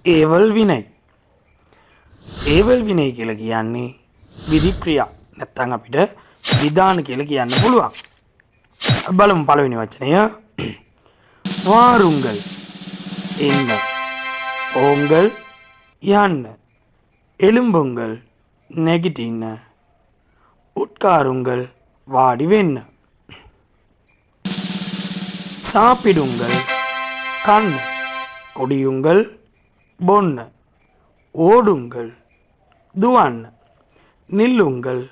ඒවල් විනය. ඒවල් විනය කියලා කියන්නේ විධික්‍රියා නැත්තම් අපිට විධාන කියලා කියන්න පුළුවන්. බලමු පළවෙනි වචනය. வாருங்கள் එන්න. போங்கள் යන්න. එළුඹුங்கள் නැගිටින්න. உட்காருங்கள் வாடி වෙන්න. சாப்பிடுங்கள் கண். குடியுங்கள் பொන්න. ஓடுங்கள் දුවන්න. නිල්ලුங்கள்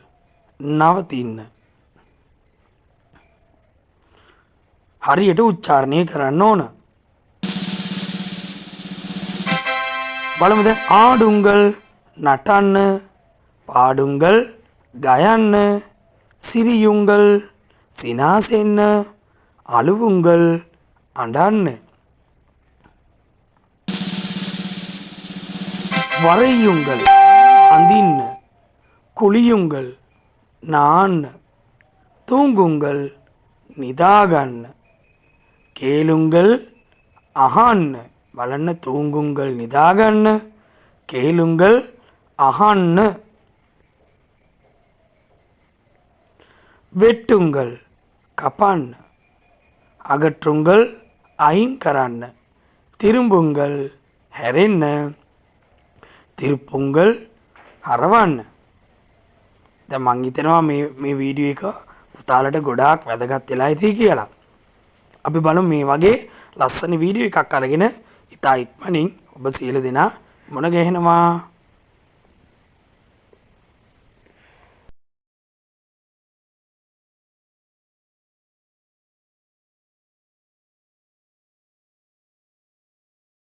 නවතින්න. හරියට උච්චාරණය කරන්න ඕන. බලමු දැන් ආඩුங்கள் නටන්න, පාඩුங்கள் ගයන්න, සිරියුங்கள் සිනාසෙන්න, අලුවුங்கள் අඬන්න. வரையுங்கள் அந்திන්න, குளியுங்கள் நாන්න, தூங்குங்கள் නිදාගන්න, கேளுங்கள் අහන්න. බලන්න தூங்குங்கள் නිදාගන්න, கேளுங்கள் අහන්න. வெட்டுங்கள் කපන්න, අගற்றுங்கள் අයින් කරන්න, திரும்புங்கள் හැරෙන්න, திருப்புங்கள் හරවන්න. දැන් මං හිතනවා මේ වීඩියෝ එක පුතාලට ගොඩාක් වැදගත් වෙලා ඉති කියලා. අපි බලමු මේ වගේ ලස්සන වීඩියෝ එකක් අරගෙන ඉතා ඉක්මනින් ඔබ සියලු දෙනා මුණ ගැහෙනවා.